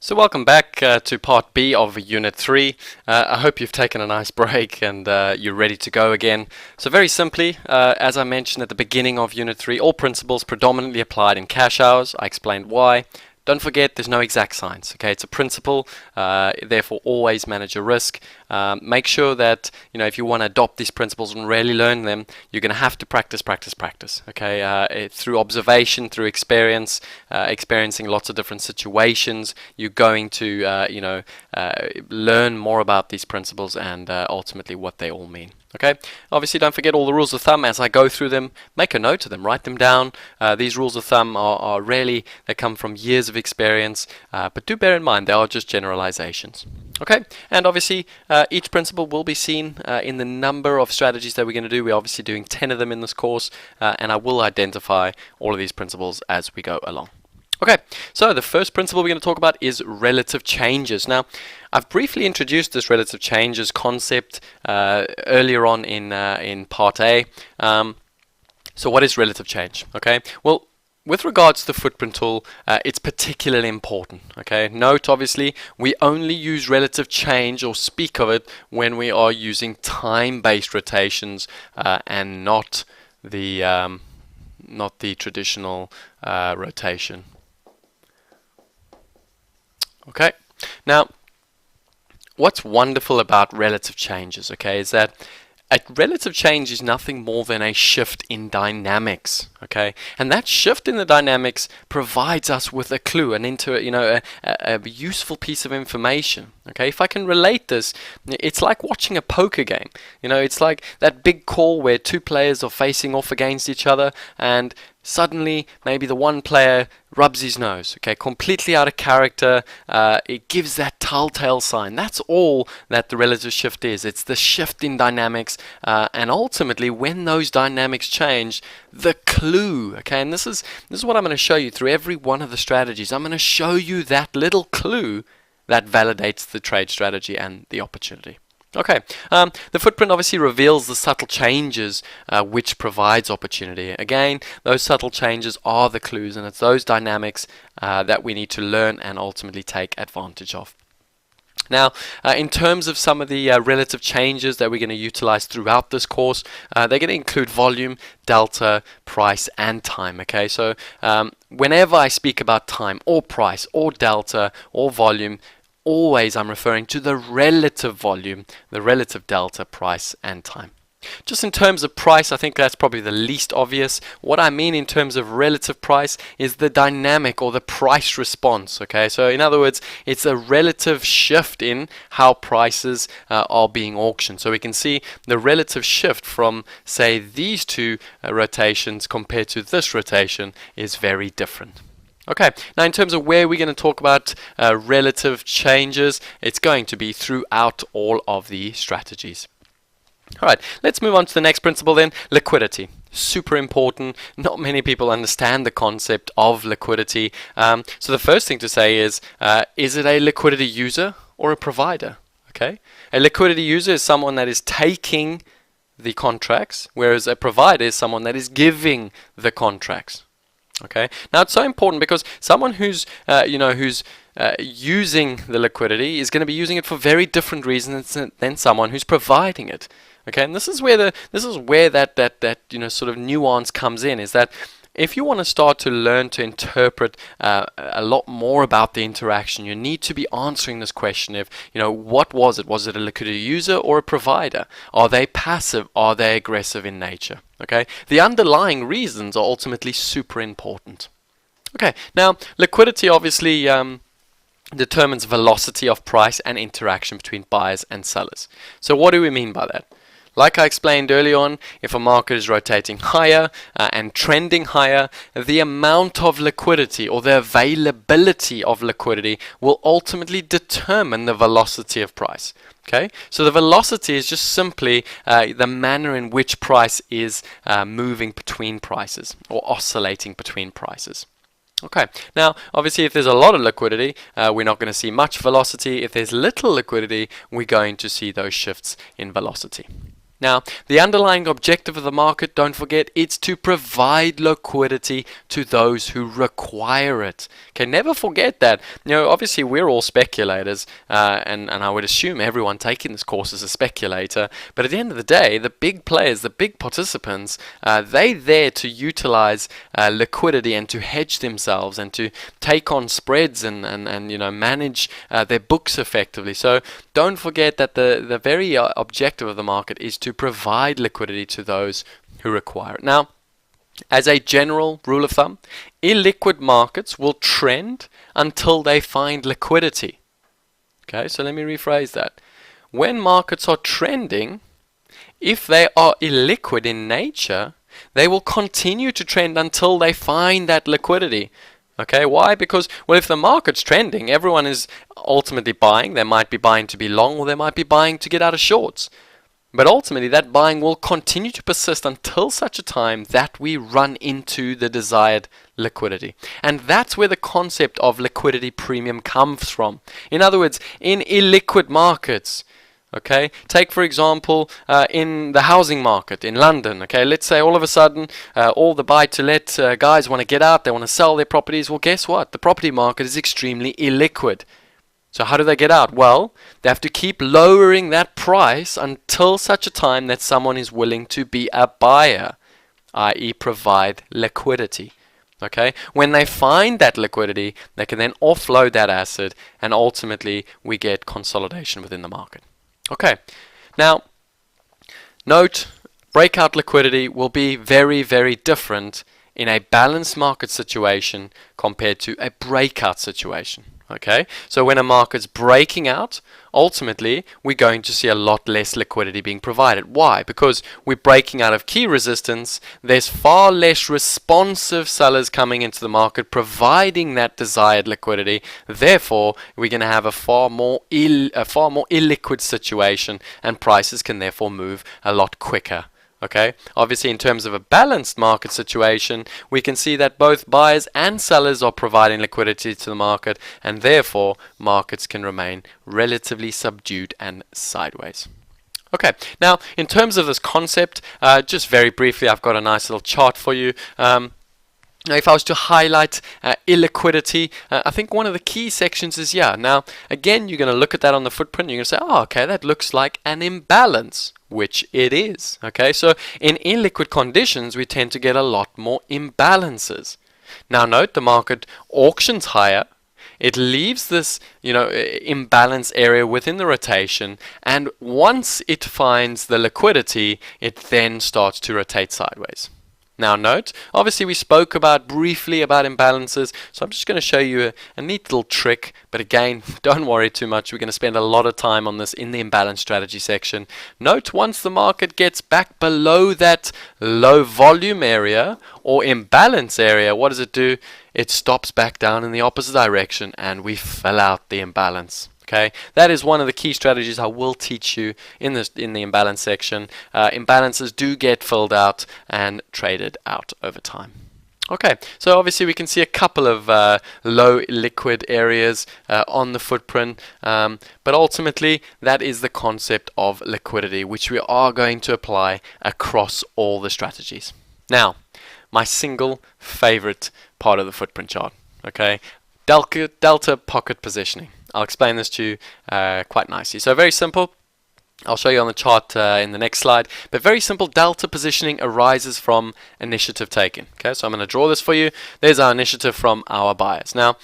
So welcome back to part B of Unit 3. I hope you've taken a nice break and you're ready to go again. So very simply, as I mentioned at the beginning of Unit 3, all principles predominantly applied in cash hours. I explained why. Don't forget, there's no exact science. Okay, it's a principle. Therefore, always manage your risk. Make sure that if you want to adopt these principles and really learn them, you're going to have to practice. Okay, through observation, through experience, experiencing lots of different situations, you're going to learn more about these principles and ultimately what they all mean. Okay, obviously don't forget all the rules of thumb as I go through them. Make a note of them, write them down. These rules of thumb are really, they come from years of experience, but do bear in mind they are just generalizations. Okay, and obviously each principle will be seen in the number of strategies that we're going to do. We're obviously doing 10 of them in this course, and I will identify all of these principles as we go along. Okay, so the first principle we're going to talk about is relative changes. Now, I've briefly introduced this relative changes concept earlier on in part A. So what is relative change? Okay, well, with regards to the footprint tool, it's particularly important. Okay, note obviously we only use relative change or speak of it when we are using time-based rotations and not the traditional rotation. Okay, now what's wonderful about relative changes, okay, is that a relative change is nothing more than a shift in dynamics, okay, and that shift in the dynamics provides us with a clue and a useful piece of information. Okay, if I can relate this, it's like watching a poker game. It's like that big call where two players are facing off against each other, and suddenly maybe the one player rubs his nose, okay, completely out of character. It gives that telltale sign. That's all that the relative shift is. It's the shift in dynamics, and ultimately when those dynamics change, the clue, okay, and this is what I'm going to show you through every one of the strategies. I'm going to show you that little clue that validates the trade strategy and the opportunity. Okay, the footprint obviously reveals the subtle changes which provides opportunity. Again, those subtle changes are the clues, and it's those dynamics that we need to learn and ultimately take advantage of. Now, in terms of some of the relative changes that we're going to utilize throughout this course, they're going to include volume, delta, price, and time. Okay, so whenever I speak about time or price or delta or volume, always I'm referring to the relative volume, the relative delta, price, and time. Just in terms of price, I think that's probably the least obvious. What I mean in terms of relative price is the dynamic or the price response. Okay, so in other words, it's a relative shift in how prices are being auctioned. So we can see the relative shift from, say, these two rotations compared to this rotation is very different. Okay, now in terms of where we're going to talk about relative changes, it's going to be throughout all of the strategies. Alright, let's move on to the next principle then, liquidity. Super important. Not many people understand the concept of liquidity. So the first thing to say is it a liquidity user or a provider? Okay, a liquidity user is someone that is taking the contracts, whereas a provider is someone that is giving the contracts. Okay. Now it's so important because someone who's using the liquidity is going to be using it for very different reasons than someone who's providing it. Okay, and this is where that sort of nuance comes in. Is that if you want to start to learn to interpret a lot more about the interaction, you need to be answering this question of, what was it? Was it a liquidity user or a provider? Are they passive? Are they aggressive in nature? Okay, the underlying reasons are ultimately super important. Okay, now liquidity obviously determines velocity of price and interaction between buyers and sellers. So what do we mean by that? Like I explained early on, if a market is rotating higher and trending higher, the amount of liquidity or the availability of liquidity will ultimately determine the velocity of price. Okay, so the velocity is just simply the manner in which price is moving between prices or oscillating between prices. Okay, now obviously if there's a lot of liquidity, we're not going to see much velocity. If there's little liquidity, we're going to see those shifts in velocity. Now, the underlying objective of the market, don't forget, it's to provide liquidity to those who require it. Okay, never forget that. Obviously we're all speculators, and I would assume everyone taking this course is a speculator, but at the end of the day, the big players, the big participants, they're there to utilize liquidity and to hedge themselves and to take on spreads and manage their books effectively. So don't forget that the very objective of the market is to provide liquidity to those who require it. Now, as a general rule of thumb, illiquid markets will trend until they find liquidity. Okay, so let me rephrase that. When markets are trending, if they are illiquid in nature, they will continue to trend until they find that liquidity. Okay, why? Because, well, if the market's trending, everyone is ultimately buying. They might be buying to be long, or they might be buying to get out of shorts. But ultimately, that buying will continue to persist until such a time that we run into the desired liquidity. And that's where the concept of liquidity premium comes from. In other words, in illiquid markets, okay, take for example in the housing market in London. Okay, let's say all of a sudden all the buy-to-let guys want to get out, they want to sell their properties. Well, guess what? The property market is extremely illiquid. So how do they get out? Well, they have to keep lowering that price until such a time that someone is willing to be a buyer, i.e. provide liquidity. Okay, when they find that liquidity, they can then offload that asset, and ultimately we get consolidation within the market. Okay, now note, breakout liquidity will be very, very different in a balanced market situation compared to a breakout situation. Okay, so when a market's breaking out, ultimately we're going to see a lot less liquidity being provided. Why? Because we're breaking out of key resistance. There's far less responsive sellers coming into the market providing that desired liquidity. Therefore, we're going to have a far more illiquid situation, and prices can therefore move a lot quicker. Okay, obviously in terms of a balanced market situation, we can see that both buyers and sellers are providing liquidity to the market, and therefore markets can remain relatively subdued and sideways. Okay, now in terms of this concept, just very briefly, I've got a nice little chart for you. Now, if I was to highlight illiquidity, I think one of the key sections is, now again, you're going to look at that on the footprint, you're going to say, oh, okay, that looks like an imbalance, which it is. Okay, so in illiquid conditions, we tend to get a lot more imbalances. Now note, the market auctions higher, it leaves this, imbalance area within the rotation, and once it finds the liquidity, it then starts to rotate sideways. Now note, obviously we spoke briefly about imbalances, so I'm just going to show you a neat little trick, but again, don't worry too much, we're going to spend a lot of time on this in the imbalance strategy section. Note, once the market gets back below that low volume area or imbalance area, what does it do? It stops back down in the opposite direction and we fill out the imbalance. Okay, that is one of the key strategies I will teach you in the imbalance section. Imbalances do get filled out and traded out over time. Okay, so obviously we can see a couple of low liquid areas on the footprint, but ultimately that is the concept of liquidity, which we are going to apply across all the strategies. Now, my single favorite part of the footprint chart, okay, delta pocket positioning. I'll explain this to you quite nicely. So very simple. I'll show you on the chart in the next slide. But very simple, delta positioning arises from initiative taken. Okay, so I'm going to draw this for you. There's our initiative from our buyers. Now,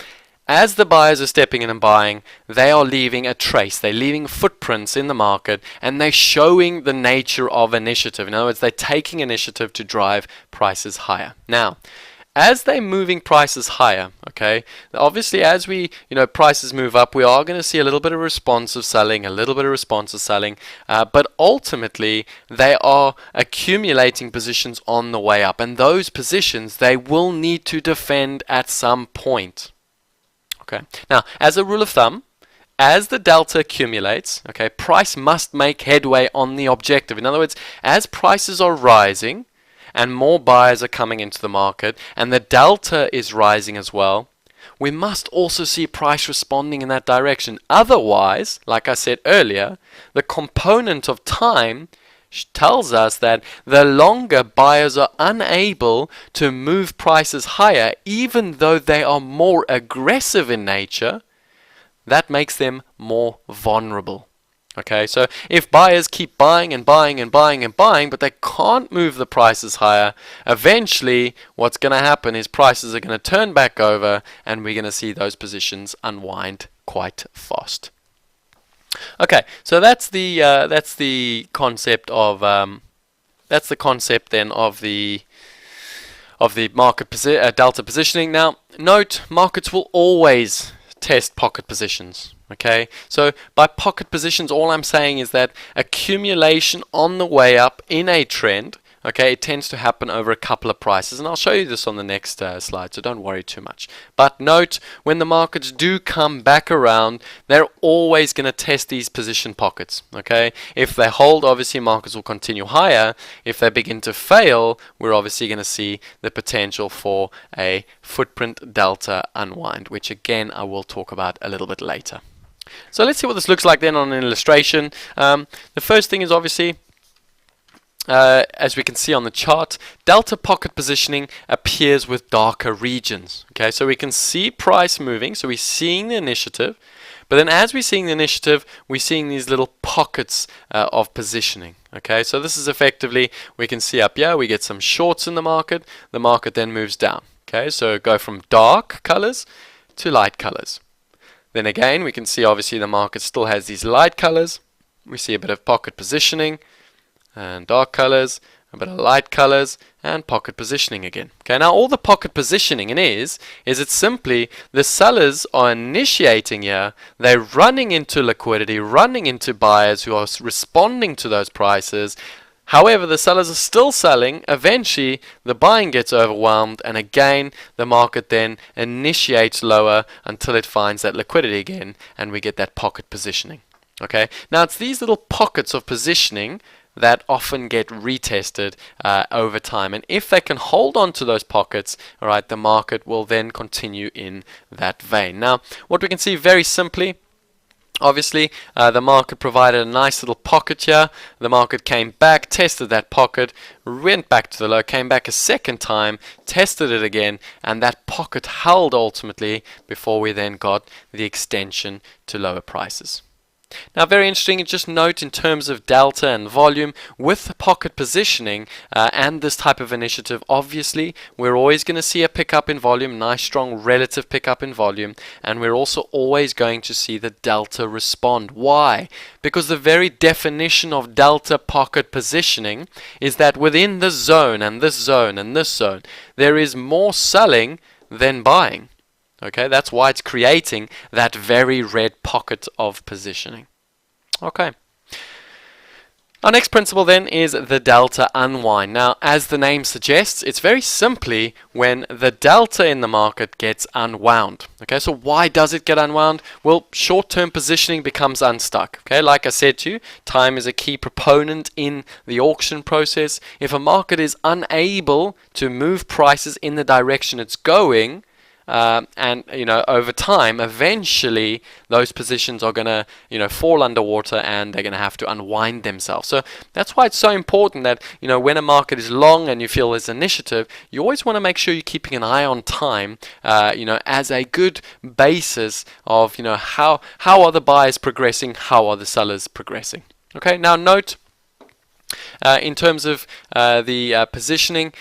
as the buyers are stepping in and buying, they are leaving a trace. They're leaving footprints in the market, and they're showing the nature of initiative. In other words, they're taking initiative to drive prices higher. Now, as they're moving prices higher, okay, obviously as prices move up, we are going to see a little bit of responsive selling, but ultimately they are accumulating positions on the way up, and those positions they will need to defend at some point. Okay, now as a rule of thumb, as the delta accumulates, okay, price must make headway on the objective. In other words, as prices are rising, and more buyers are coming into the market, and the delta is rising as well, we must also see price responding in that direction. Otherwise, like I said earlier, the component of time tells us that the longer buyers are unable to move prices higher, even though they are more aggressive in nature, that makes them more vulnerable. Okay, so if buyers keep buying and buying and buying and buying, but they can't move the prices higher, eventually what's going to happen is prices are going to turn back over and we're going to see those positions unwind quite fast. Okay, so that's the concept of then of the market delta positioning. Now, note, markets will always test pocket positions. Okay, so by pocket positions, all I'm saying is that accumulation on the way up in a trend, okay, it tends to happen over a couple of prices, and I'll show you this on the next slide, so don't worry too much. But note, when the markets do come back around, they're always going to test these position pockets. Okay, if they hold, obviously markets will continue higher. If they begin to fail, we're obviously going to see the potential for a footprint delta unwind, which again I will talk about a little bit later. So let's see what this looks like then on an illustration. The first thing is obviously, as we can see on the chart, delta pocket positioning appears with darker regions. Okay, so we can see price moving, so we're seeing the initiative, but then as we're seeing the initiative, we're seeing these little pockets of positioning. Okay, so this is effectively, we can see up here, we get some shorts in the market then moves down. Okay, so go from dark colors to light colors. Then again, we can see obviously the market still has these light colors. We see a bit of pocket positioning and dark colors, a bit of light colors, and pocket positioning again. Okay, now all the pocket positioning is it's simply the sellers are initiating here. They're running into liquidity, running into buyers who are responding to those prices. However, the sellers are still selling. Eventually, the buying gets overwhelmed, and again, the market then initiates lower until it finds that liquidity again, and we get that pocket positioning. Okay, now it's these little pockets of positioning that often get retested over time, and if they can hold on to those pockets, all right, the market will then continue in that vein. Now, what we can see very simply, obviously, the market provided a nice little pocket here. The market came back, tested that pocket, went back to the low, came back a second time, tested it again, and that pocket held ultimately before we then got the extension to lower prices. Now, very interesting, just note in terms of delta and volume, with the pocket positioning and this type of initiative, obviously, we're always going to see a pickup in volume, nice strong relative pickup in volume, and we're also always going to see the delta respond. Why? Because the very definition of delta pocket positioning is that within this zone and this zone and this zone, there is more selling than buying. Okay, that's why it's creating that very red pocket of positioning. Okay. Our next principle then is the delta unwind. Now, as the name suggests, it's very simply when the delta in the market gets unwound. Okay, so why does it get unwound? Well, short-term positioning becomes unstuck. Okay, like I said to you, time is a key proponent in the auction process. If a market is unable to move prices in the direction it's going, and over time, eventually those positions are going to fall underwater, and they're going to have to unwind themselves. So that's why it's so important that when a market is long and you feel there's initiative, you always want to make sure you're keeping an eye on time, as a good basis of how are the buyers progressing, how are the sellers progressing. Okay, now note, in terms of the positioning,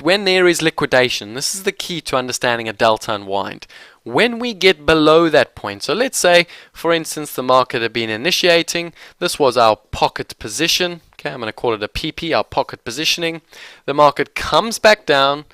when there is liquidation, this is the key to understanding a delta unwind. When we get below that point, so let's say, for instance, the market had been initiating, this was our pocket position. Okay, I'm going to call it a PP, our pocket positioning. The market comes back down.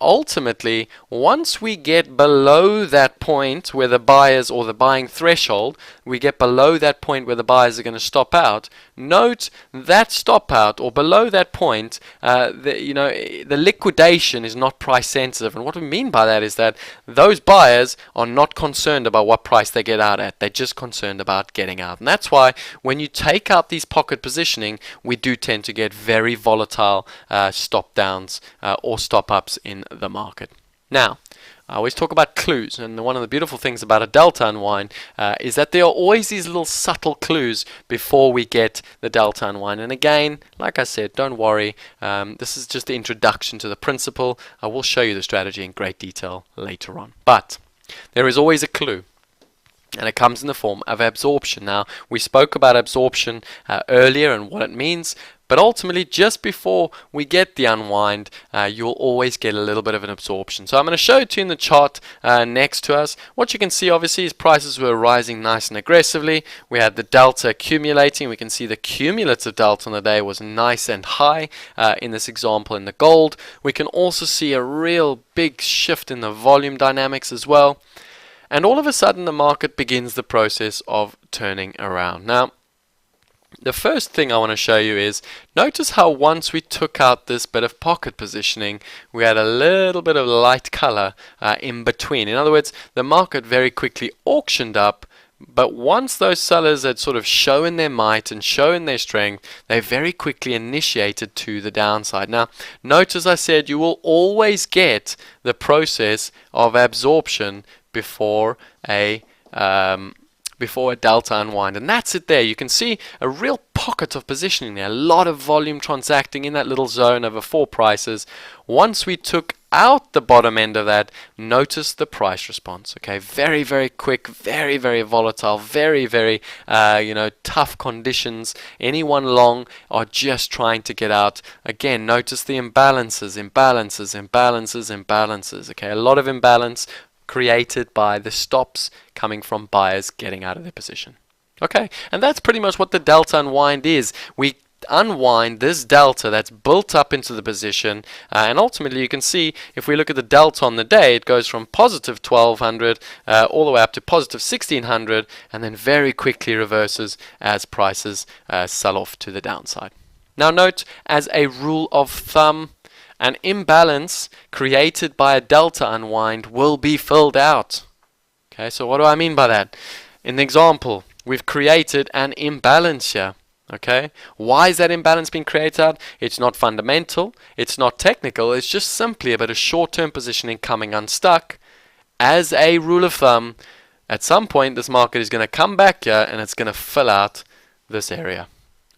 Ultimately, once we get below that point where the buyers, or the buying threshold, we get below that point where the buyers are going to stop out. Note that stop out, or below that point, the liquidation is not price sensitive. And what we mean by that is that those buyers are not concerned about what price they get out at. They're just concerned about getting out. And that's why when you take out these pocket positioning, we do tend to get very volatile stop downs or stop ups in the market. Now, I always talk about clues, and one of the beautiful things about a delta unwind is that there are always these little subtle clues before we get the delta unwind. And again, like I said, don't worry, this is just the introduction to the principle. I will show you the strategy in great detail later on. But there is always a clue, and it comes in the form of absorption. Now, we spoke about absorption earlier and what it means, but ultimately, just before we get the unwind, you'll always get a little bit of an absorption. So I'm going to show it to you in the chart next to us. What you can see, obviously, is prices were rising nice and aggressively. We had the delta accumulating. We can see the cumulative delta on the day was nice and high in this example in the gold. We can also see a real big shift in the volume dynamics as well. And all of a sudden, the market begins the process of turning around. Now, the first thing I want to show you is, notice how once we took out this bit of pocket positioning, we had a little bit of light color in between. In other words, the market very quickly auctioned up, but once those sellers had sort of shown their might and shown their strength, they very quickly initiated to the downside. Now, notice I said you will always get the process of absorption before a delta unwind, and that's it there. You can see a real pocket of positioning there, a lot of volume transacting in that little zone over 4 prices. Once we took out the bottom end of that, notice the price response. Okay, very, very quick, very, very volatile, very, very tough conditions. Anyone long are just trying to get out. Again, notice the imbalances. Okay, a lot of imbalance created by the stops coming from buyers getting out of their position. Okay, and that's pretty much what the delta unwind is. We unwind this delta that's built up into the position, and ultimately you can see if we look at the delta on the day, it goes from positive 1200 all the way up to positive 1600, and then very quickly reverses as prices sell off to the downside. Now note, as a rule of thumb, an imbalance created by a delta unwind will be filled out. Okay, so what do I mean by that? In the example, we've created an imbalance here. Okay, why is that imbalance being created? It's not fundamental, it's not technical, it's just simply a bit of short-term positioning coming unstuck. As a rule of thumb, at some point this market is going to come back here and it's going to fill out this area.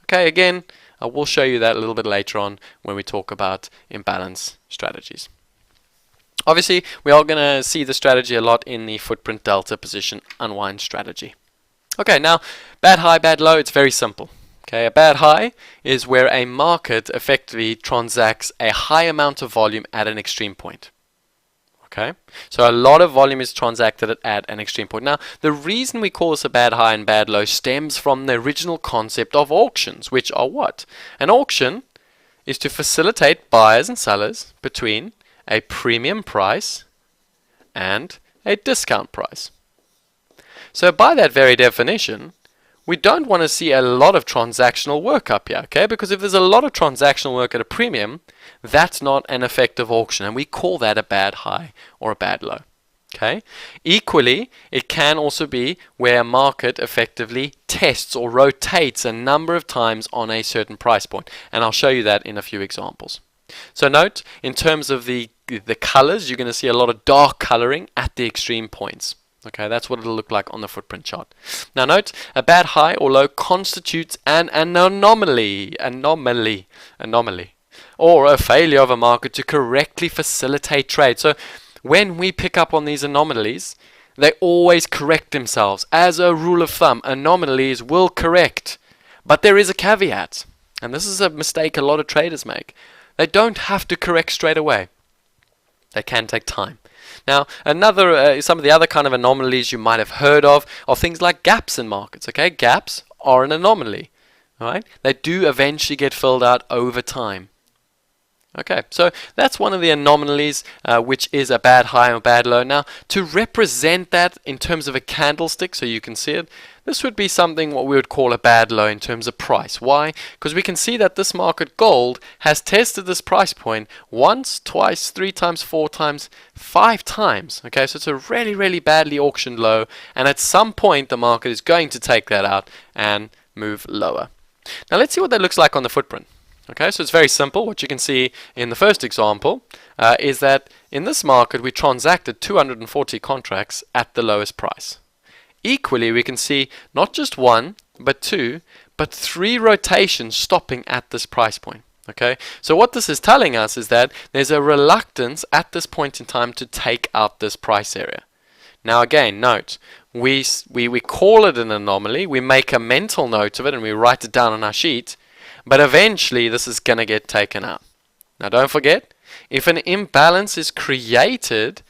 Okay, again, I will show you that a little bit later on when we talk about imbalance strategies. Obviously, we are going to see the strategy a lot in the footprint delta position unwind strategy. Okay, now, bad high, bad low, it's very simple. Okay, a bad high is where a market effectively transacts a high amount of volume at an extreme point. Okay, so a lot of volume is transacted at an extreme point. Now, the reason we call this a bad high and bad low stems from the original concept of auctions, which are what? An auction is to facilitate buyers and sellers between a premium price and a discount price. So by that very definition, we don't want to see a lot of transactional work up here, okay? Because if there's a lot of transactional work at a premium, that's not an effective auction, and we call that a bad high or a bad low, okay? Equally, it can also be where a market effectively tests or rotates a number of times on a certain price point, and I'll show you that in a few examples. So note, in terms of the colors, you're going to see a lot of dark coloring at the extreme points. Okay, that's what it'll look like on the footprint chart. Now note, a bad high or low constitutes an anomaly, or a failure of a market to correctly facilitate trade. So when we pick up on these anomalies, they always correct themselves. As a rule of thumb, anomalies will correct. But there is a caveat, and this is a mistake a lot of traders make. They don't have to correct straight away. They can take time. Now, some of the other kind of anomalies you might have heard of are things like gaps in markets. Okay, gaps are an anomaly. All right, they do eventually get filled out over time. Okay, so that's one of the anomalies, which is a bad high or bad low. Now, to represent that in terms of a candlestick, so you can see it, this would be something what we would call a bad low in terms of price. Why? Because we can see that this market gold has tested this price point once, twice, 3 times, 4 times, 5 times. Okay, so it's a really, really badly auctioned low, and at some point the market is going to take that out and move lower. Now let's see what that looks like on the footprint. Okay, so it's very simple. What you can see in the first example is that in this market we transacted 240 contracts at the lowest price. Equally, we can see not just one, but two, but three rotations stopping at this price point. Okay, so what this is telling us is that there's a reluctance at this point in time to take out this price area. Now again, note, we call it an anomaly, we make a mental note of it and we write it down on our sheet, but eventually this is going to get taken out. Now don't forget, if an imbalance is created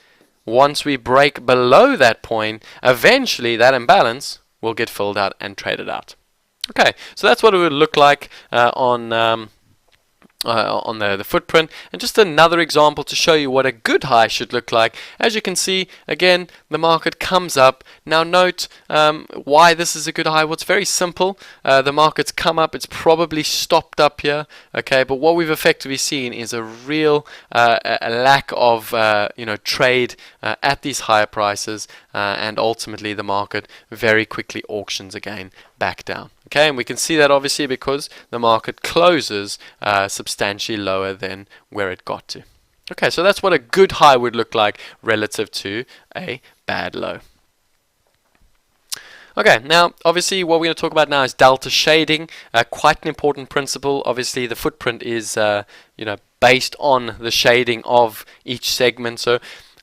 once we break below that point, eventually that imbalance will get filled out and traded out. Okay, so that's what it would look like on the footprint, and just another example to show you what a good high should look like. As you can see, again, the market comes up. Now note why this is a good high. Well, it's very simple. The market's come up, it's probably stopped up here, okay, but what we've effectively seen is a real a lack of trade at these higher prices, and ultimately the market very quickly auctions again back down. Okay, and we can see that obviously because the market closes substantially lower than where it got to. Okay, so that's what a good high would look like relative to a bad low. Okay, now obviously what we're going to talk about now is delta shading, quite an important principle. Obviously the footprint is based on the shading of each segment, so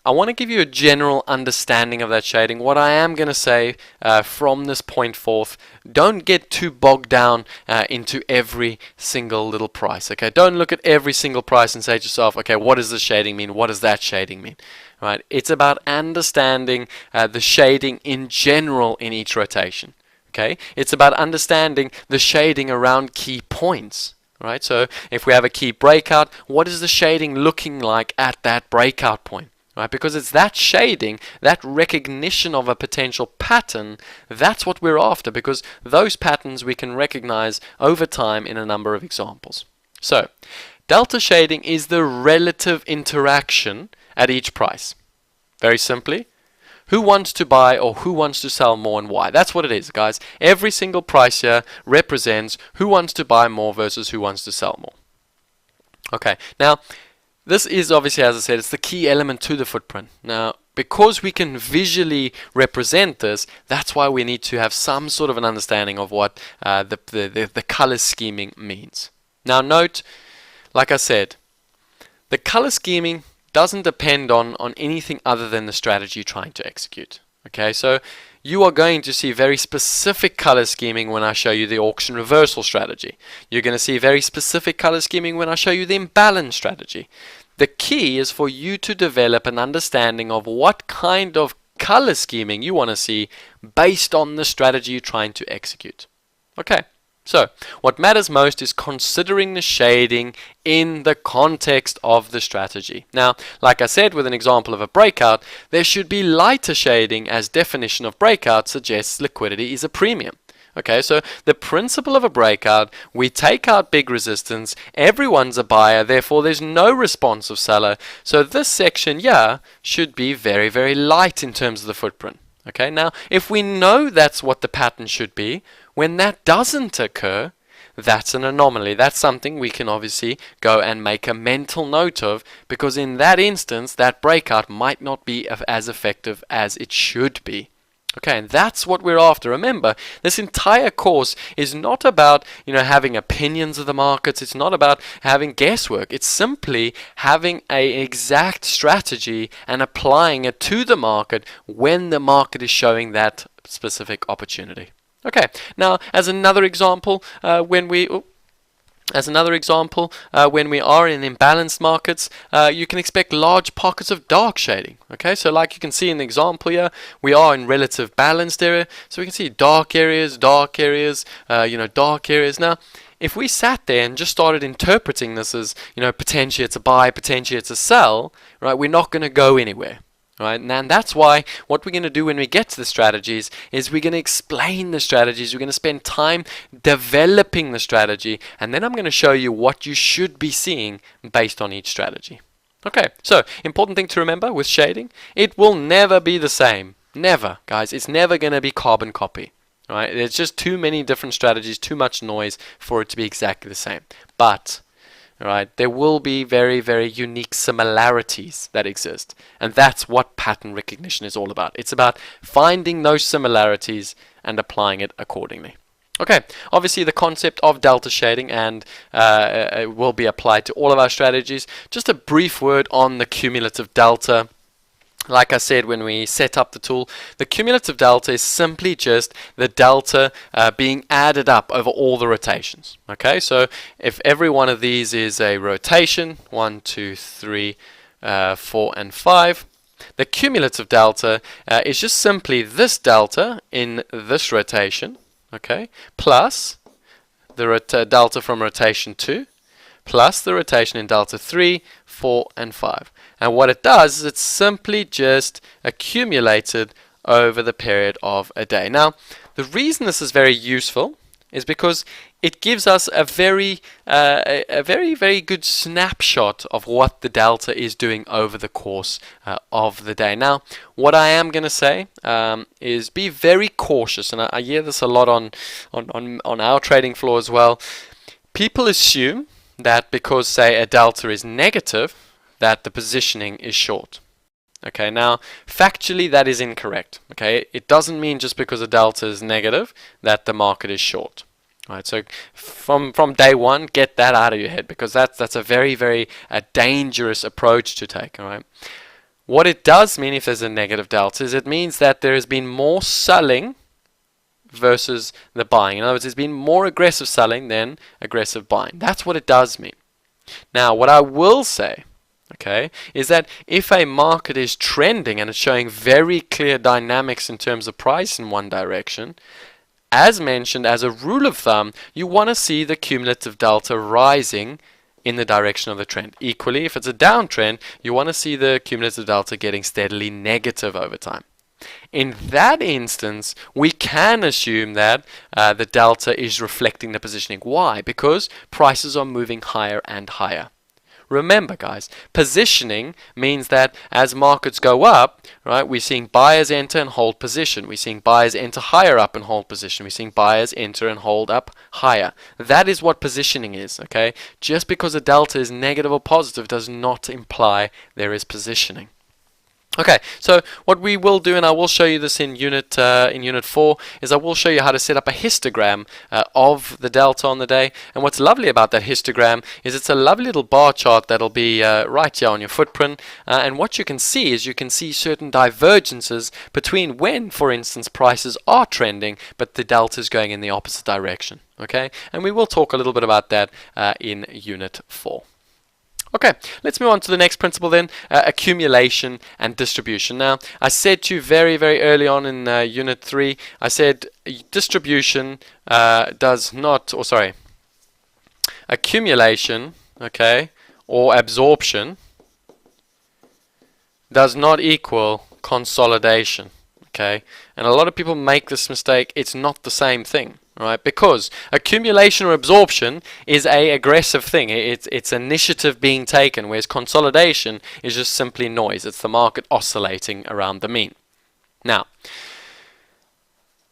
I want to give you a general understanding of that shading. What I am going to say from this point forth, don't get too bogged down into every single little price. Okay, don't look at every single price and say to yourself, okay, what does this shading mean? What does that shading mean? Right? It's about understanding the shading in general in each rotation. Okay, it's about understanding the shading around key points. Right? So if we have a key breakout, what is the shading looking like at that breakout point? Right, because it's that shading, that recognition of a potential pattern, that's what we're after, because those patterns we can recognize over time in a number of examples. So, delta shading is the relative interaction at each price. Very simply, who wants to buy or who wants to sell more and why. That's what it is, guys. Every single price here represents who wants to buy more versus who wants to sell more. Okay, now, this is obviously, as I said, it's the key element to the footprint. Now, because we can visually represent this, that's why we need to have some sort of an understanding of what the color scheming means. Now, note, like I said, the color scheming doesn't depend on anything other than the strategy you're trying to execute. Okay, so you are going to see very specific color scheming when I show you the auction reversal strategy. You're going to see very specific color scheming when I show you the imbalance strategy. The key is for you to develop an understanding of what kind of color scheming you want to see based on the strategy you're trying to execute. Okay, so what matters most is considering the shading in the context of the strategy. Now, like I said, with an example of a breakout, there should be lighter shading, as definition of breakout suggests liquidity is a premium. Okay, so the principle of a breakout, we take out big resistance, everyone's a buyer, therefore there's no responsive seller. So this section here should be very, very light in terms of the footprint. Okay, now if we know that's what the pattern should be, when that doesn't occur, that's an anomaly. That's something we can obviously go and make a mental note of, because in that instance, that breakout might not be as effective as it should be. Okay, and that's what we're after. Remember, this entire course is not about, having opinions of the markets. It's not about having guesswork. It's simply having an exact strategy and applying it to the market when the market is showing that specific opportunity. Okay, now as another example, when we are in imbalanced markets, you can expect large pockets of dark shading. Okay, so like you can see in the example here, we are in relative balanced area, so we can see dark areas, dark areas. Now, if we sat there and just started interpreting this as, potentially it's a buy, potentially it's a sell, right? We're not going to go anywhere. Right, and that's why what we're going to do when we get to the strategies is we're going to explain the strategies. We're going to spend time developing the strategy, and then I'm going to show you what you should be seeing based on each strategy. Okay, so important thing to remember with shading, it will never be the same. Never, guys. It's never going to be carbon copy. Right? There's just too many different strategies, too much noise for it to be exactly the same. But right, there will be very, very unique similarities that exist. And that's what pattern recognition is all about. It's about finding those similarities and applying it accordingly. Okay, obviously the concept of delta shading and will be applied to all of our strategies. Just a brief word on the cumulative delta. Like I said when we set up the tool, the cumulative delta is simply just the delta being added up over all the rotations. Okay, so if every one of these is a rotation, 1, 2, 3, 4, and 5, the cumulative delta is just simply this delta in this rotation, okay, plus the delta from rotation 2, plus the rotation in delta 3, 4, and 5. And what it does is it's simply just accumulated over the period of a day. Now, the reason this is very useful is because it gives us a very, very good snapshot of what the delta is doing over the course of the day. Now, what I am going to say is be very cautious, and I hear this a lot on our trading floor as well. People assume that because, say, a delta is negative, that the positioning is short. Okay, now factually that is incorrect. Okay, it doesn't mean just because a delta is negative that the market is short. All right, so from day one, get that out of your head, because that's a very dangerous approach to take. All right, what it does mean if there's a negative delta is it means that there has been more selling versus the buying. In other words, there's been more aggressive selling than aggressive buying. That's what it does mean. Now, what I will say, okay, is that if a market is trending and it's showing very clear dynamics in terms of price in one direction, as mentioned, as a rule of thumb, you want to see the cumulative delta rising in the direction of the trend. Equally, if it's a downtrend, you want to see the cumulative delta getting steadily negative over time. In that instance, we can assume that the delta is reflecting the positioning. Why? Because prices are moving higher and higher. Remember, guys, positioning means that as markets go up, right, we're seeing buyers enter and hold position. We're seeing buyers enter higher up and hold position. We're seeing buyers enter and hold up higher. That is what positioning is, okay? Just because a delta is negative or positive does not imply there is positioning. Okay, so what we will do, and I will show you this in unit 4, is I will show you how to set up a histogram of the delta on the day. And what's lovely about that histogram is it's a lovely little bar chart that'll be right here on your footprint. And what you can see is you can see certain divergences between when, for instance, prices are trending, but the delta is going in the opposite direction. Okay, and we will talk a little bit about that in unit 4. Okay, let's move on to the next principle then, accumulation and distribution. Now, I said to you very early on in Unit 3, I said distribution accumulation, okay, or absorption does not equal consolidation, okay? And a lot of people make this mistake. It's not the same thing. Right, because accumulation or absorption is a aggressive thing. It's initiative being taken, whereas consolidation is just simply noise. It's the market oscillating around the mean. Now,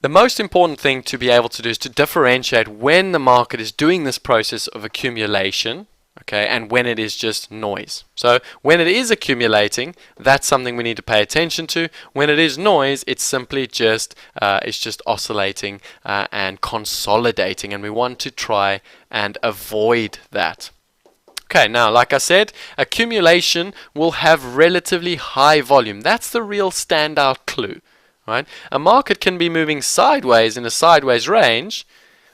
the most important thing to be able to do is to differentiate when the market is doing this process of accumulation, okay, and when it is just noise. So when it is accumulating, that's something we need to pay attention to. When it is noise, it's simply just oscillating and consolidating, and we want to try and avoid that. Okay, now like I said, accumulation will have relatively high volume. That's the real standout clue, right? A market can be moving sideways in a sideways range,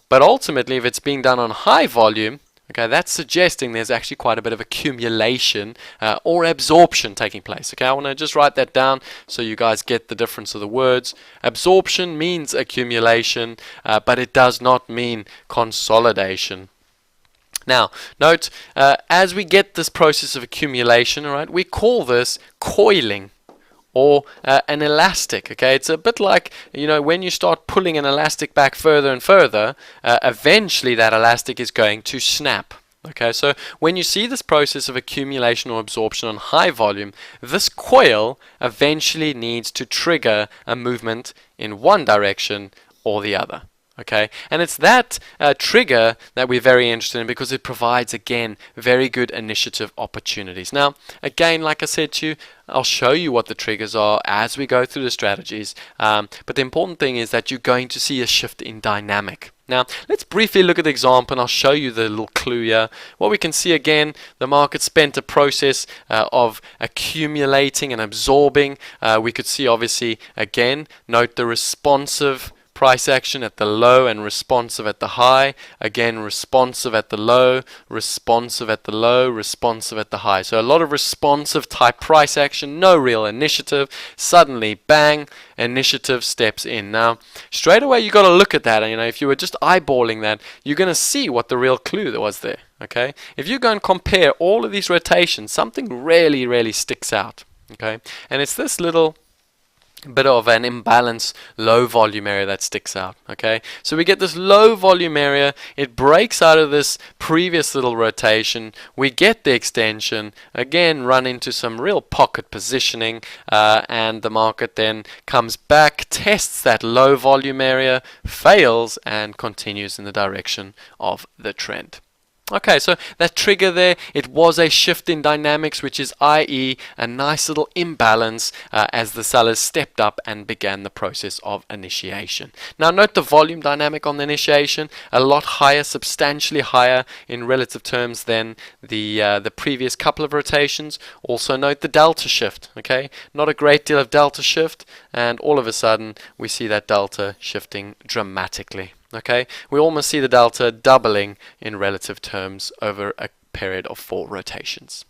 but ultimately if it's being done on high volume, okay, that's suggesting there's actually quite a bit of accumulation or absorption taking place. Okay, I want to just write that down so you guys get the difference of the words. Absorption means accumulation, but it does not mean consolidation. Now, note, as we get this process of accumulation, all right, we call this coiling, or an elastic. Okay, it's a bit like, you know, when you start pulling an elastic back further and further, eventually that elastic is going to snap. Okay, so when you see this process of accumulation or absorption on high volume, this coil eventually needs to trigger a movement in one direction or the other. Okay, and it's that trigger that we're very interested in because it provides, again, very good initiative opportunities. Now, again, like I said to you, I'll show you what the triggers are as we go through the strategies, but the important thing is that you're going to see a shift in dynamic. Now, let's briefly look at the example and I'll show you the little clue here. What we can see, again, the market spent a process of accumulating and absorbing. We could see, obviously, again, note the responsive price action at the low and responsive at the high. Again, responsive at the low, responsive at the low, responsive at the high. So a lot of responsive type price action, no real initiative. Suddenly, bang, initiative steps in. Now, straight away you got to look at that. And, if you were just eyeballing that, you're going to see what the real clue that was there. Okay, if you go and compare all of these rotations, something really sticks out. Okay, and it's this little bit of an imbalance low volume area that sticks out. Okay, so we get this low volume area, it breaks out of this previous little rotation, we get the extension, again run into some real pocket positioning, and the market then comes back, tests that low volume area, fails, and continues in the direction of the trend. Okay, so that trigger there, it was a shift in dynamics, which is i.e. a nice little imbalance as the sellers stepped up and began the process of initiation. Now note the volume dynamic on the initiation, a lot higher, substantially higher in relative terms than the previous couple of rotations. Also note the delta shift, okay? Not a great deal of delta shift, and all of a sudden we see that delta shifting dramatically. Okay, we almost see the delta doubling in relative terms over a period of 4 rotations.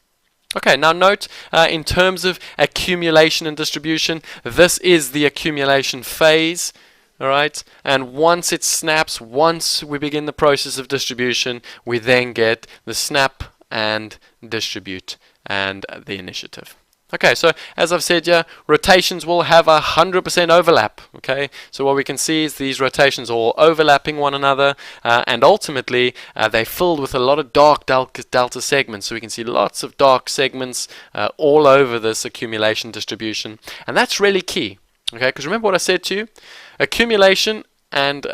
Okay, now note in terms of accumulation and distribution, this is the accumulation phase. Alright, and once it snaps, once we begin the process of distribution, we then get the snap and distribute and the initiative. Okay, so as I've said here, rotations will have 100% overlap. Okay, so what we can see is these rotations are all overlapping one another, and ultimately they're filled with a lot of dark delta segments. So we can see lots of dark segments all over this accumulation distribution, and that's really key. Okay, because remember what I said to you, accumulation and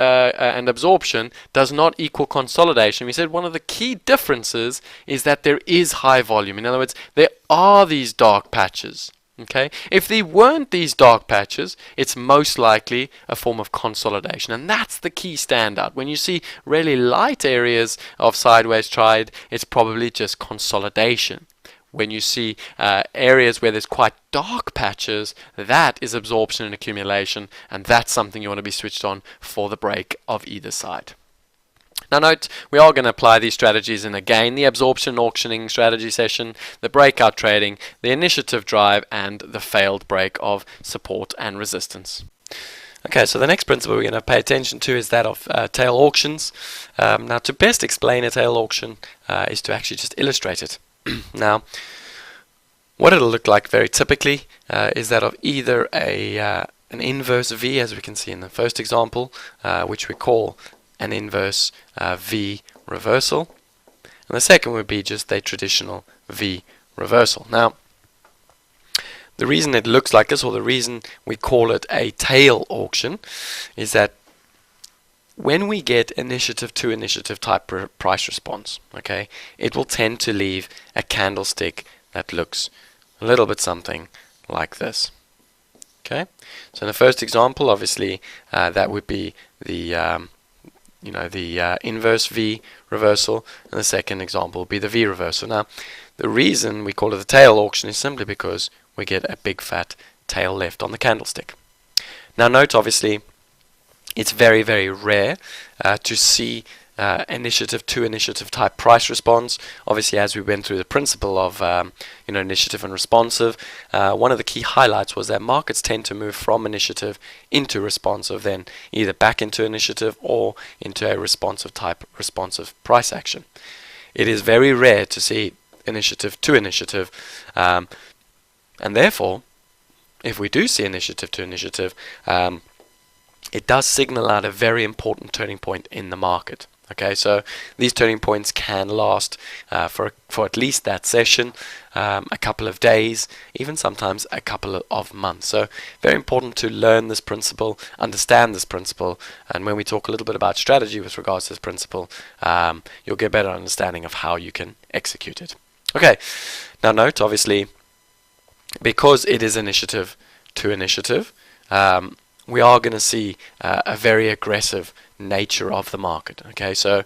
absorption does not equal consolidation. We said one of the key differences is that there is high volume. In other words, there are these dark patches. Okay, if there weren't these dark patches, it's most likely a form of consolidation, and that's the key standout. When you see really light areas of sideways trade, it's probably just consolidation. When you see areas where there's quite dark patches, that is absorption and accumulation, and that's something you want to be switched on for the break of either side. Now note, we are going to apply these strategies in, again, the absorption auctioning strategy session, the breakout trading, the initiative drive, and the failed break of support and resistance. Okay, so the next principle we're going to pay attention to is that of tail auctions. Now, to best explain a tail auction is to actually just illustrate it. Now, what it'll look like very typically is that of either an inverse V, as we can see in the first example, which we call an inverse V reversal, and the second would be just a traditional V reversal. Now, the reason it looks like this, or the reason we call it a tail auction, is that when we get initiative to initiative type price response, okay, it will tend to leave a candlestick that looks a little bit something like this. Okay, so in the first example, obviously, that would be the inverse V reversal, and the second example would be the V reversal. Now, the reason we call it the tail auction is simply because we get a big fat tail left on the candlestick. Now, note, obviously, it's very rare to see initiative to initiative type price response. Obviously, as we went through the principle of initiative and responsive, one of the key highlights was that markets tend to move from initiative into responsive, then either back into initiative or into a responsive type responsive price action. It is very rare to see initiative to initiative, and therefore, if we do see initiative to initiative, it does signal out a very important turning point in the market. Okay, so these turning points can last for at least that session, a couple of days, even sometimes a couple of months. So very important to learn this principle, understand this principle, and when we talk a little bit about strategy with regards to this principle, you'll get a better understanding of how you can execute it. Okay, now note, obviously, because it is initiative to initiative, we are going to see a very aggressive nature of the market. Okay, so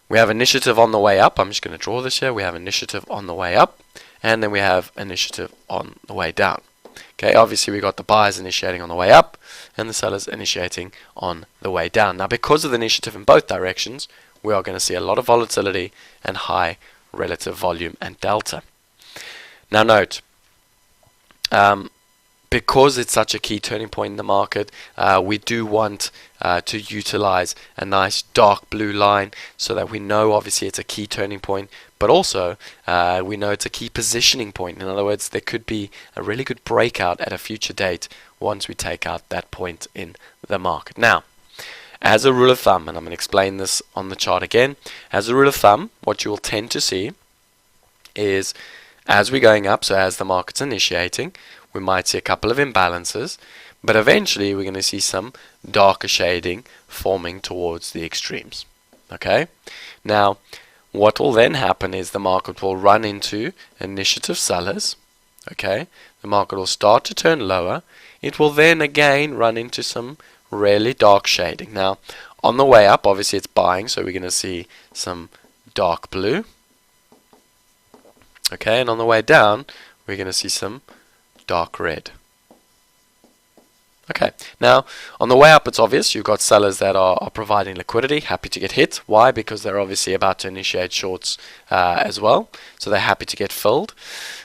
we have initiative on the way up. I'm just going to draw this here. We have initiative on the way up, and then we have initiative on the way down. Okay, obviously we got the buyers initiating on the way up and the sellers initiating on the way down. Now, because of the initiative in both directions, we are going to see a lot of volatility and high relative volume and delta. Now note, because it's such a key turning point in the market, we do want to utilize a nice dark blue line so that we know obviously it's a key turning point, but also we know it's a key positioning point. In other words, there could be a really good breakout at a future date once we take out that point in the market. Now, as a rule of thumb, and I'm going to explain this on the chart again, as a rule of thumb, what you will tend to see is as we're going up, so as the market's initiating, we might see a couple of imbalances, but eventually we're going to see some darker shading forming towards the extremes. Okay, now what will then happen is the market will run into initiative sellers. Okay, the market will start to turn lower. It will then again run into some really dark shading. Now on the way up, obviously it's buying, so we're going to see some dark blue. Okay, and on the way down we're going to see some dark red. Okay, now on the way up it's obvious you've got sellers that are providing liquidity, happy to get hit. Why? Because they're obviously about to initiate shorts as well, so they're happy to get filled.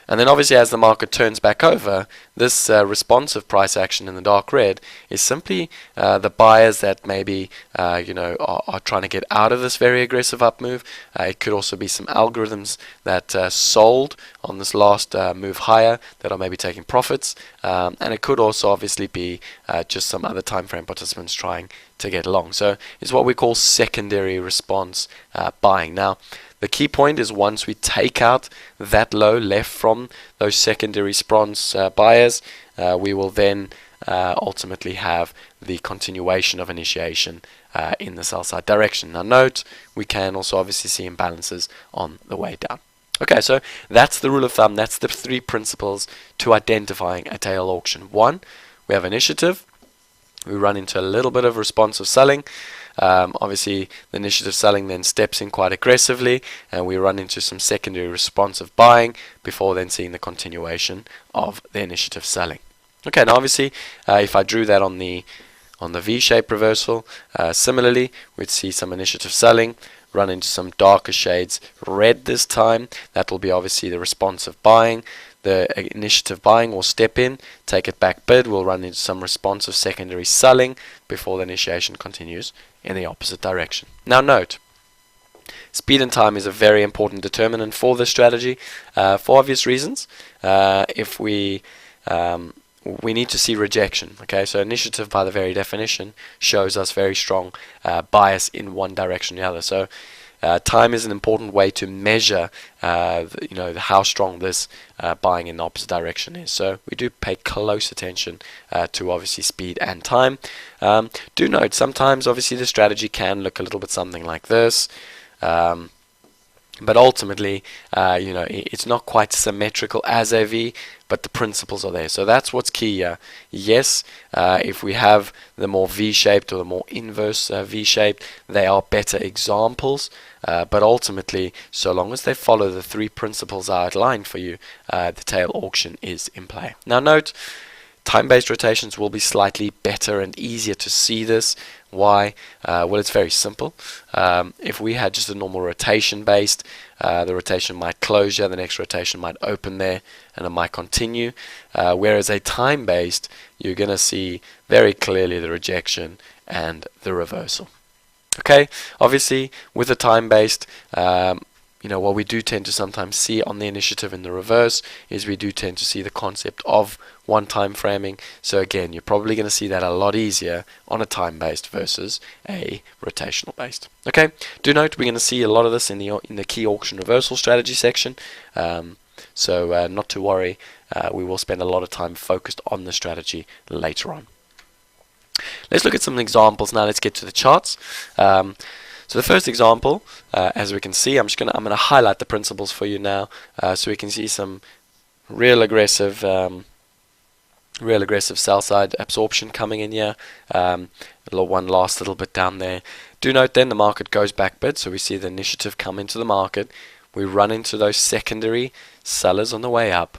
And then obviously as the market turns back over, this responsive price action in the dark red is simply the buyers that maybe are trying to get out of this very aggressive up move. It could also be some algorithms that sold on this last move higher that are maybe taking profits, and it could also obviously be just some other time frame participants trying to get long. So it's what we call secondary response buying. Now the key point is once we take out that low left from those secondary response buyers, we will then ultimately have the continuation of initiation in the sell side direction. Now note, we can also obviously see imbalances on the way down. Okay, so that's the rule of thumb. That's the three principles to identifying a tail auction. One, we have initiative. We run into a little bit of responsive selling. Obviously the initiative selling then steps in quite aggressively, and we run into some secondary responsive buying before then seeing the continuation of the initiative selling. Okay, now obviously if I drew that on the V-shaped reversal, similarly we'd see some initiative selling, run into some darker shades red this time. That will be obviously the responsive buying. The initiative buying will step in, take it back bid, will run into some responsive secondary selling before the initiation continues in the opposite direction. Now note, speed and time is a very important determinant for this strategy for obvious reasons. If we need to see rejection. Okay, so initiative by the very definition shows us very strong bias in one direction or the other. So time is an important way to measure how strong this buying in the opposite direction is. So we do pay close attention to obviously speed and time. Do note sometimes obviously the strategy can look a little bit something like this. But ultimately, it's not quite symmetrical as a V, but the principles are there. So that's what's key here. Yes, if we have the more V-shaped or the more inverse V-shaped, they are better examples. But ultimately, so long as they follow the three principles I outlined for you, the tail auction is in play. Now note, time-based rotations will be slightly better and easier to see this. Why? Well, it's very simple. If we had just a normal rotation based, the rotation might close here, the next rotation might open there, and it might continue. Whereas a time based, you're going to see very clearly the rejection and the reversal. Okay, obviously with a time based, what we do tend to sometimes see on the initiative in the reverse is we do tend to see the concept of one-time framing. So again, you're probably going to see that a lot easier on a time-based versus a rotational-based. Okay, do note we're going to see a lot of this in the key auction reversal strategy section. So not to worry, we will spend a lot of time focused on the strategy later on. Let's look at some examples now. Let's get to the charts. So the first example, as we can see, I'm going to highlight the principles for you now, so we can see some real aggressive sell side absorption coming in here. One last little bit down there. Do note then the market goes back bid, so we see the initiative come into the market. We run into those secondary sellers on the way up.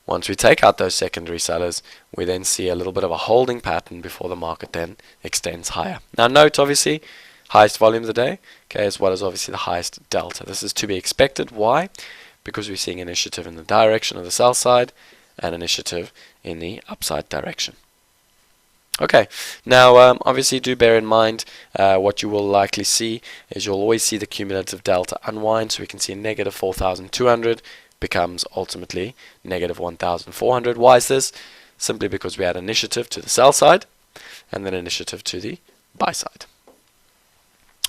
Once we take out those secondary sellers, we then see a little bit of a holding pattern before the market then extends higher. Now note, obviously, highest volume of the day, okay, as well as obviously the highest delta. This is to be expected. Why? Because we're seeing initiative in the direction of the sell side and initiative in the upside direction. Okay, now obviously do bear in mind what you will likely see is you'll always see the cumulative delta unwind, so we can see negative 4,200 becomes ultimately negative 1,400. Why is this? Simply because we had initiative to the sell side and then initiative to the buy side.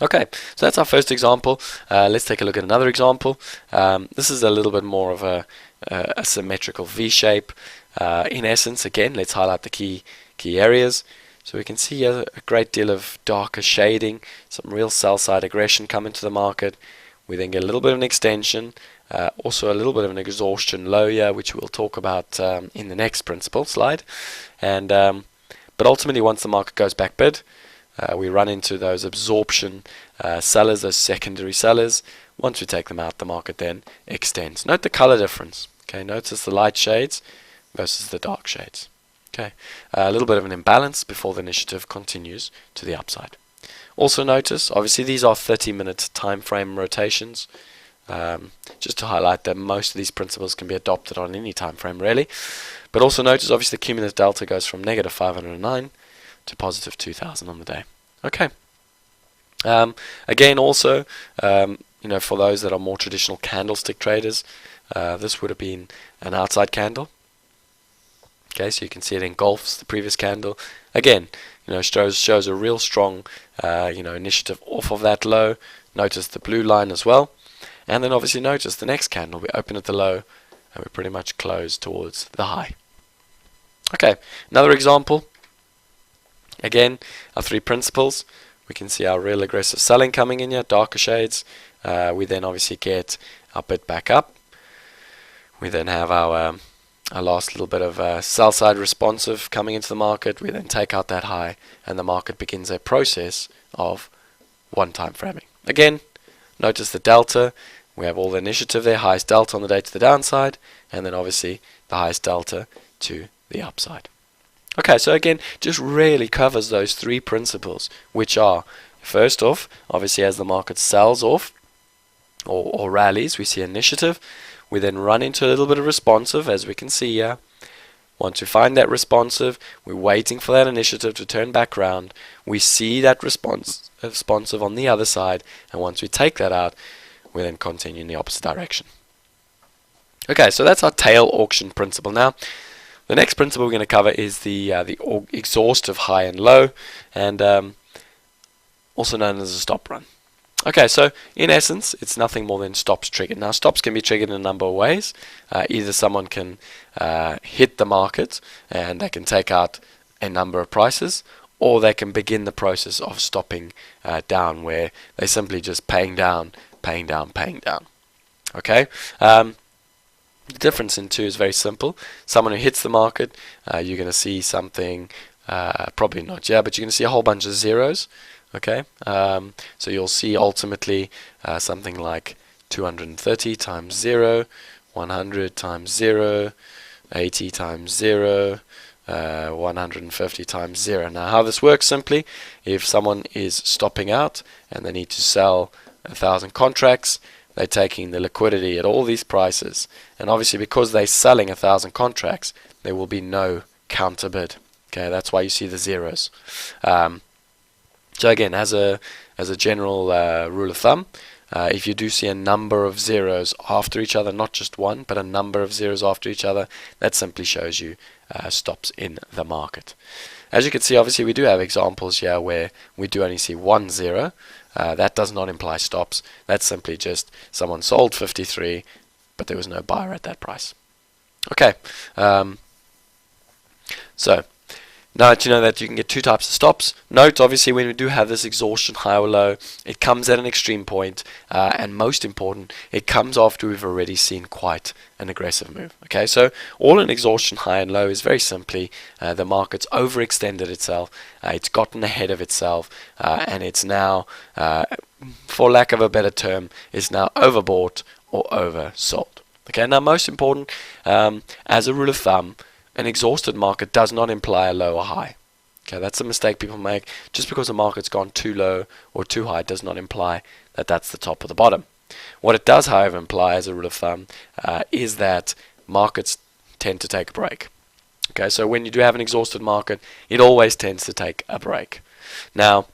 Okay, so that's our first example. Let's take a look at another example. This is a little bit more of a symmetrical V shape. In essence, again, let's highlight the key areas. So we can see a great deal of darker shading, some real sell side aggression come into the market. We then get a little bit of an extension, also a little bit of an exhaustion low here, which we'll talk about in the next principle slide. And but ultimately, once the market goes back bid, we run into those absorption sellers, those secondary sellers. Once we take them out, the market then extends. Note the color difference. Okay, notice the light shades versus the dark shades. Okay, a little bit of an imbalance before the initiative continues to the upside. Also notice, obviously these are 30-minute time frame rotations. Just to highlight that most of these principles can be adopted on any time frame really. But also notice, obviously, the cumulative delta goes from negative 509 to positive 2,000 on the day. Okay. Again, also, for those that are more traditional candlestick traders, this would have been an outside candle. Okay, so you can see it engulfs the previous candle. Again, shows a real strong, initiative off of that low. Notice the blue line as well. And then obviously notice the next candle. We open at the low and we pretty much close towards the high. Okay, another example. Again, our three principles. We can see our real aggressive selling coming in here, darker shades. We then obviously get our bid back up. We then have our last little bit of sell side responsive coming into the market. We then take out that high and the market begins a process of one-time framing. Again, notice the delta. We have all the initiative there, highest delta on the day to the downside, and then obviously the highest delta to the upside. Okay, so again, just really covers those three principles, which are, first off, obviously as the market sells off or rallies, we see initiative. We then run into a little bit of responsive, as we can see here. Once we find that responsive, we're waiting for that initiative to turn back around. We see that responsive on the other side, and once we take that out, we then continue in the opposite direction. Okay, so that's our tail auction principle. Now, the next principle we're going to cover is the exhaustive high and low, and also known as a stop run. Okay, so in essence, it's nothing more than stops triggered. Now, stops can be triggered in a number of ways. Either someone can hit the market and they can take out a number of prices, or they can begin the process of stopping down, where they simply just paying down. Okay. The difference in two is very simple. Someone who hits the market, you're going to see something, probably not yet, but you're going to see a whole bunch of zeros. Okay, so you'll see ultimately something like 230 times 0, 100 times 0, 80 times 0, 150 times 0. Now how this works simply, if someone is stopping out and they need to sell 1,000 contracts, they're taking the liquidity at all these prices, and obviously because they're selling 1,000 contracts, there will be no counter bid. Okay, that's why you see the zeros. So again, as a general rule of thumb, if you do see a number of zeros after each other, not just one, but a number of zeros after each other, that simply shows you stops in the market. As you can see, obviously we do have examples here where we do only see 1 0. That does not imply stops. That's simply just someone sold 53, but there was no buyer at that price. Okay, so now that you know that you can get two types of stops, note obviously when we do have this exhaustion high or low, it comes at an extreme point, and most important, it comes after we've already seen quite an aggressive move. Okay, so all an exhaustion high and low is very simply the market's overextended itself, it's gotten ahead of itself, and it's now, for lack of a better term, is now overbought or oversold. Okay, now most important, as a rule of thumb, an exhausted market does not imply a low or high. Okay, that's a mistake people make. Just because a market's gone too low or too high does not imply that that's the top or the bottom. What it does, however, imply as a rule of thumb is that markets tend to take a break. Okay, so when you do have an exhausted market, it always tends to take a break. Now,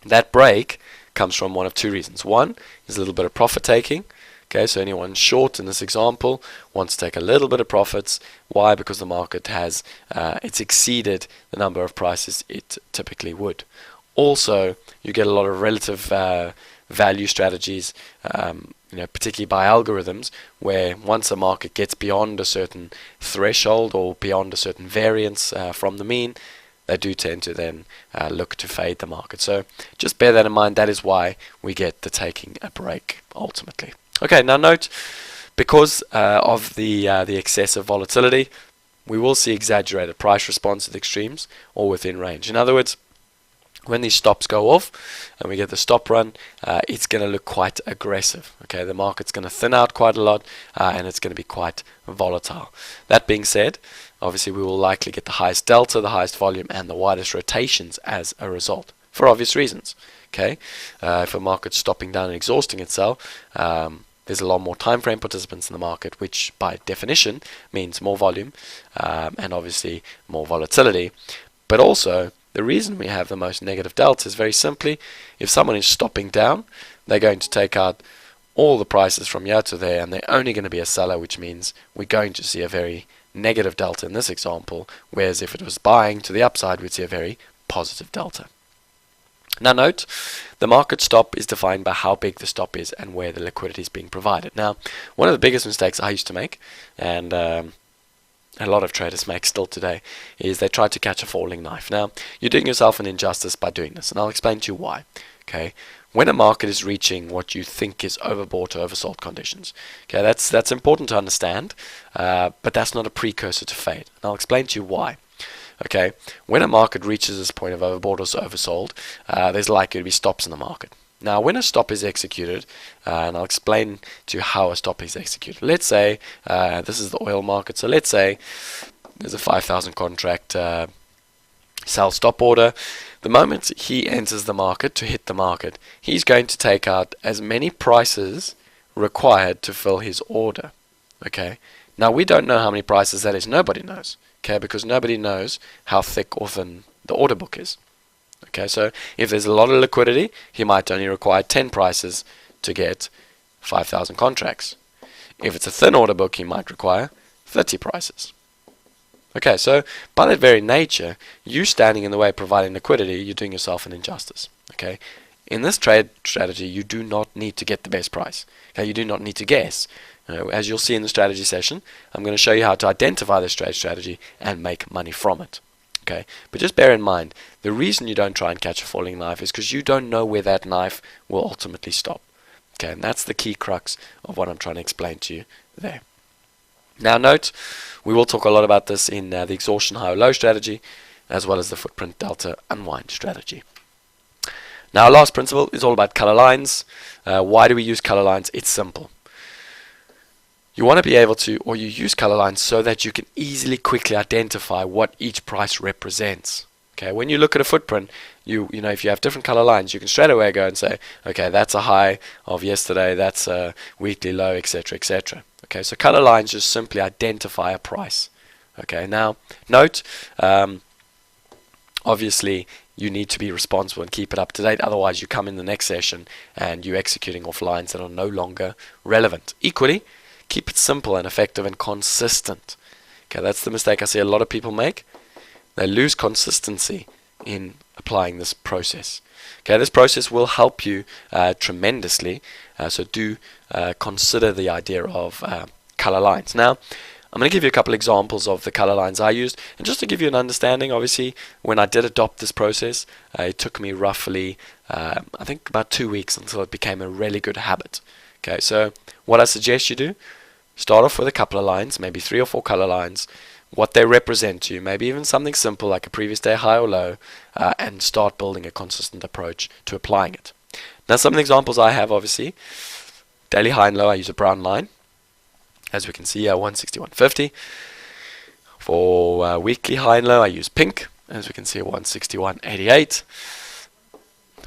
that break comes from one of two reasons. One is a little bit of profit taking. Okay, so anyone short in this example wants to take a little bit of profits. Why? Because the market has it's exceeded the number of prices it typically would. Also, you get a lot of relative value strategies, particularly by algorithms, where once a market gets beyond a certain threshold or beyond a certain variance from the mean, they do tend to then look to fade the market. So just bear that in mind. That is why we get the taking a break ultimately. Okay, now note, because of the excessive volatility, we will see exaggerated price response at extremes or within range. In other words, when these stops go off and we get the stop run, it's going to look quite aggressive. Okay, the market's going to thin out quite a lot, and it's going to be quite volatile. That being said, obviously we will likely get the highest delta, the highest volume, and the widest rotations as a result, for obvious reasons. Okay, if a market's stopping down and exhausting itself, there's a lot more time frame participants in the market, which by definition means more volume and obviously more volatility. But also, the reason we have the most negative delta is very simply, if someone is stopping down, they're going to take out all the prices from here to there, and they're only going to be a seller, which means we're going to see a very negative delta in this example, whereas if it was buying to the upside, we'd see a very positive delta. Now note, the market stop is defined by how big the stop is and where the liquidity is being provided. Now, one of the biggest mistakes I used to make, and a lot of traders make still today, is they try to catch a falling knife. Now, you're doing yourself an injustice by doing this, and I'll explain to you why. Okay, when a market is reaching what you think is overbought or oversold conditions, okay, that's important to understand, but that's not a precursor to fade. And I'll explain to you why. Okay, when a market reaches this point of overbought or oversold, there's likely to be stops in the market. Now, when a stop is executed, and I'll explain to you how a stop is executed. Let's say this is the oil market. So let's say there's a 5,000 contract sell stop order. The moment he enters the market to hit the market, he's going to take out as many prices required to fill his order. Okay. Now, we don't know how many prices that is. Nobody knows. Okay, because nobody knows how thick or thin the order book is. Okay, so if there's a lot of liquidity, he might only require 10 prices to get 5,000 contracts. If it's a thin order book, he might require 30 prices. Okay, so by that very nature, you standing in the way of providing liquidity, you're doing yourself an injustice. Okay, in this trade strategy, you do not need to get the best price. Okay, you do not need to guess. As you'll see in the strategy session, I'm going to show you how to identify this trade strategy and make money from it. Okay, but just bear in mind, the reason you don't try and catch a falling knife is because you don't know where that knife will ultimately stop. Okay, and that's the key crux of what I'm trying to explain to you there. Now note, we will talk a lot about this in the exhaustion high or low strategy, as well as the footprint delta unwind strategy. Now our last principle is all about color lines. Why do we use color lines? It's simple. You want to be able to, or you use color lines so that you can easily, quickly identify what each price represents. Okay, when you look at a footprint, you know if you have different color lines, you can straight away go and say, okay, that's a high of yesterday, that's a weekly low, etc., etc. Okay, so color lines just simply identify a price. Okay, now note, obviously you need to be responsible and keep it up to date. Otherwise, you come in the next session and you're executing off lines that are no longer relevant. Equally, keep it simple and effective and consistent. Okay, that's the mistake I see a lot of people make. They lose consistency in applying this process. Okay, this process will help you tremendously, so do consider the idea of color lines. Now, I'm going to give you a couple examples of the color lines I used, and just to give you an understanding, obviously, when I did adopt this process, it took me roughly, I think about 2 weeks until it became a really good habit. Okay, so what I suggest you do, start off with a couple of lines, maybe 3 or 4 color lines, what they represent to you, maybe even something simple like a previous day high or low, and start building a consistent approach to applying it. Now, some of the examples I have, obviously, daily high and low, I use a brown line. As we can see here, 161.50. For weekly high and low, I use pink. As we can see, 161.88.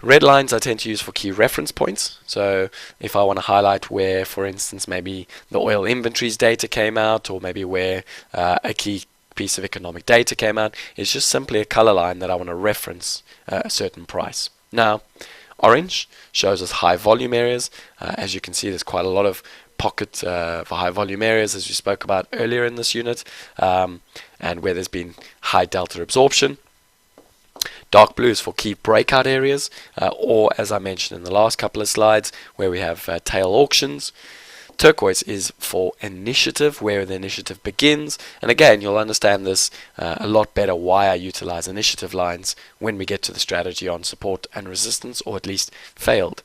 Red lines I tend to use for key reference points. So if I want to highlight where, for instance, maybe the oil inventories data came out, or maybe where a key piece of economic data came out, it's just simply a color line that I want to reference a certain price. Now, orange shows us high volume areas. As you can see, there's quite a lot of pocket for high volume areas, as we spoke about earlier in this unit, and where there's been high delta absorption. Dark blue is for key breakout areas, or as I mentioned in the last couple of slides, where we have tail auctions. Turquoise is for initiative, where the initiative begins, and again, you'll understand this a lot better why I utilize initiative lines when we get to the strategy on support and resistance, or at least failed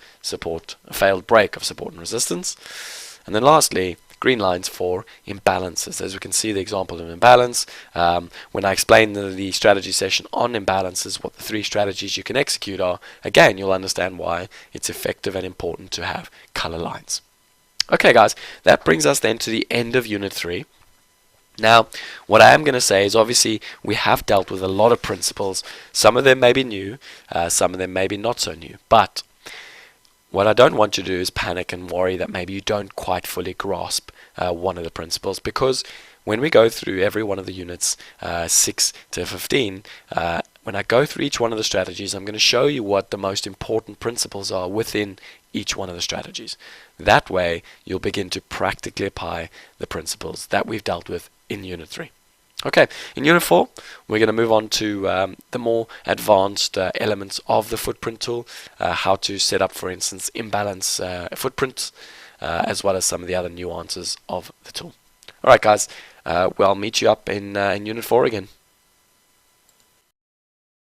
break of support and resistance. And then lastly, green lines for imbalances. As we can see, the example of imbalance, when I explain the strategy session on imbalances, what the 3 strategies you can execute are, again, you'll understand why it's effective and important to have color lines. Okay, guys, that brings us then to the end of Unit 3. Now, what I am going to say is, obviously, we have dealt with a lot of principles. Some of them may be new, some of them may be not so new, but what I don't want you to do is panic and worry that maybe you don't quite fully grasp one of the principles, because when we go through every one of the units, 6 to 15, when I go through each one of the strategies, I'm going to show you what the most important principles are within each one of the strategies. That way, you'll begin to practically apply the principles that we've dealt with in Unit 3. Okay, in Unit 4, we're going to move on to the more advanced elements of the footprint tool, how to set up, for instance, imbalance footprints, as well as some of the other nuances of the tool. Alright, guys, well, I'll meet you up in Unit 4 again.